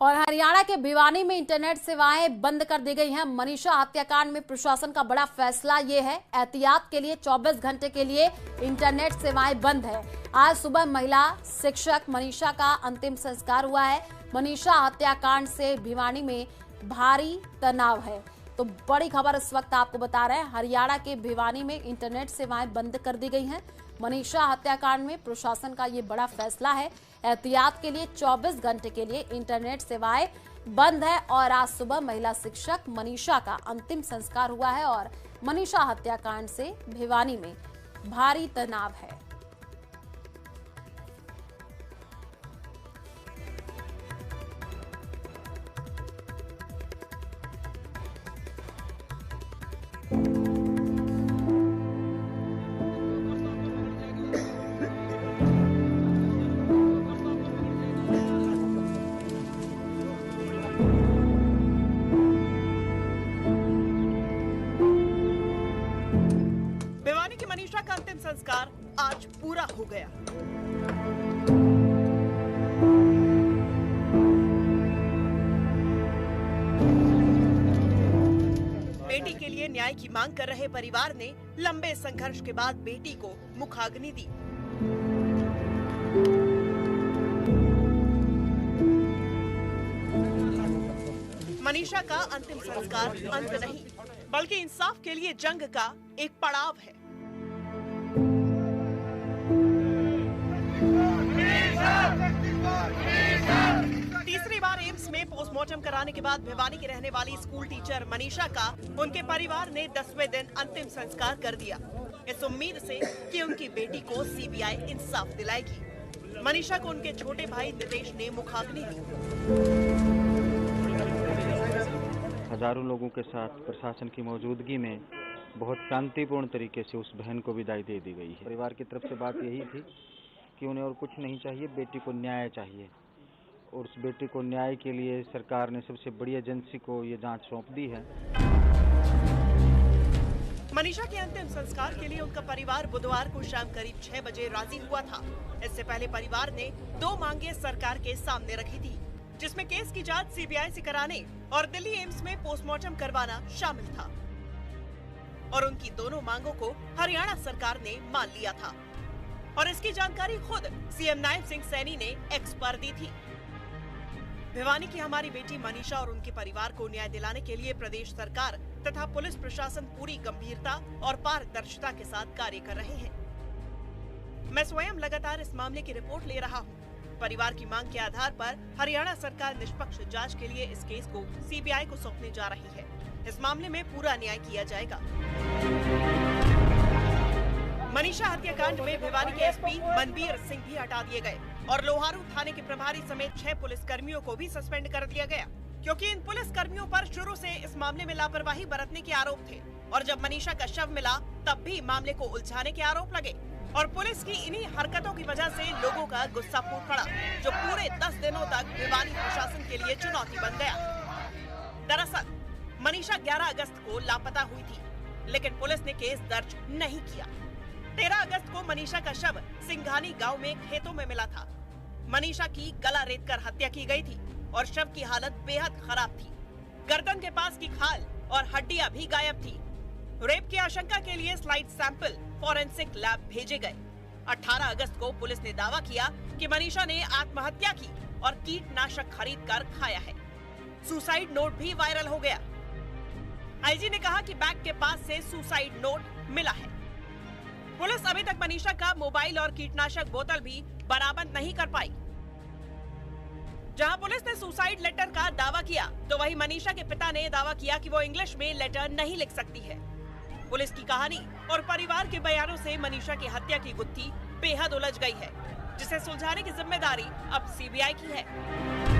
और हरियाणा के भिवानी में इंटरनेट सेवाएं बंद कर दी गई हैं। मनीषा हत्याकांड में प्रशासन का बड़ा फैसला ये है, एहतियात के लिए 24 घंटे के लिए इंटरनेट सेवाएं बंद है। आज सुबह महिला शिक्षक मनीषा का अंतिम संस्कार हुआ है। मनीषा हत्याकांड से भिवानी में भारी तनाव है। तो बड़ी खबर इस वक्त आपको बता रहे हैं, हरियाणा के भिवानी में इंटरनेट सेवाएं बंद कर दी गई हैं। मनीषा हत्याकांड में प्रशासन का ये बड़ा फैसला है, एहतियात के लिए 24 घंटे के लिए इंटरनेट सेवाएं बंद है। और आज सुबह महिला शिक्षक मनीषा का अंतिम संस्कार हुआ है और मनीषा हत्याकांड से भिवानी में भारी तनाव है। भिवानी की मनीषा का अंतिम संस्कार आज पूरा हो गया। बेटी के लिए न्याय की मांग कर रहे परिवार ने लंबे संघर्ष के बाद बेटी को मुखाग्नि दी। मनीषा का अंतिम संस्कार अंत नहीं, बल्कि इंसाफ के लिए जंग का एक पड़ाव है। तीसरी बार एम्स में पोस्टमार्टम कराने के बाद भिवानी की रहने वाली स्कूल टीचर मनीषा का उनके परिवार ने 10वें दिन अंतिम संस्कार कर दिया, इस उम्मीद से कि उनकी बेटी को सीबीआई इंसाफ दिलाएगी। मनीषा को उनके छोटे भाई नितेश ने मुखाग्नि दी। हजारों लोगों के साथ प्रशासन की मौजूदगी में बहुत शांतिपूर्ण तरीके से उस बहन को विदाई दे दी गई है। परिवार की तरफ से बात यही थी कि उन्हें और कुछ नहीं चाहिए, बेटी को न्याय चाहिए। और उस बेटी को न्याय के लिए सरकार ने सबसे बड़ी एजेंसी को ये जांच सौंप दी है। मनीषा के अंतिम संस्कार के लिए उनका परिवार बुधवार को शाम करीब 6 बजे राजी हुआ था। इससे पहले परिवार ने 2 मांगे सरकार के सामने रखी थी, जिसमें केस की जांच सीबीआई से कराने और दिल्ली एम्स में पोस्टमार्टम करवाना शामिल था। और उनकी दोनों मांगों को हरियाणा सरकार ने मान लिया था और इसकी जानकारी खुद सीएम नायब सिंह सैनी ने एक्स पर दी थी। भिवानी की हमारी बेटी मनीषा और उनके परिवार को न्याय दिलाने के लिए प्रदेश सरकार तथा पुलिस प्रशासन पूरी गंभीरता और पारदर्शिता के साथ कार्य कर रहे हैं। मैं स्वयं लगातार इस मामले की रिपोर्ट ले रहा हूँ। परिवार की मांग के आधार पर हरियाणा सरकार निष्पक्ष जांच के लिए इस केस को सीबीआई को सौंपने जा रही है। इस मामले में पूरा न्याय किया जाएगा। मनीषा हत्याकांड में भिवानी के एसपी मनबीर सिंह भी हटा दिए गए और लोहारू थाने के प्रभारी समेत 6 पुलिसकर्मियों को भी सस्पेंड कर दिया गया, क्योंकि इन पुलिसकर्मियों पर शुरू से इस मामले में लापरवाही बरतने के आरोप थे। और जब मनीषा का शव मिला तब भी मामले को उलझाने के आरोप लगे और पुलिस की इन्हीं हरकतों की वजह से लोगों का गुस्सा फूट पड़ा, जो पूरे 10 दिनों तक भिवानी प्रशासन के लिए चुनौती बन गया। दरअसल मनीषा 11 अगस्त को लापता हुई थी, लेकिन पुलिस ने केस दर्ज नहीं किया। 13 अगस्त को मनीषा का शव सिंघानी गांव में खेतों में मिला था। मनीषा की गला रेतकर हत्या की गई थी और शव की हालत बेहद खराब थी। गर्दन के पास की खाल और हड्डियां भी गायब थी। रेप की आशंका के लिए स्लाइड सैंपल फॉरेंसिक लैब भेजे गए। 18 अगस्त को पुलिस ने दावा किया कि मनीषा ने आत्महत्या की और कीटनाशक खरीदकर खाया है। सुसाइड नोट भी वायरल हो गया। आईजी ने कहा कि बैग के पास से सुसाइड नोट मिला है। पुलिस अभी तक मनीषा का मोबाइल और कीटनाशक बोतल भी बरामद नहीं कर पाई। जहां पुलिस ने सुसाइड लेटर का दावा किया, तो वहीं मनीषा के पिता ने दावा किया कि वो इंग्लिश में लेटर नहीं लिख सकती है। पुलिस की कहानी और परिवार के बयानों से मनीषा की हत्या की गुत्थी बेहद उलझ गई है, जिसे सुलझाने की जिम्मेदारी अब सीबीआई की है।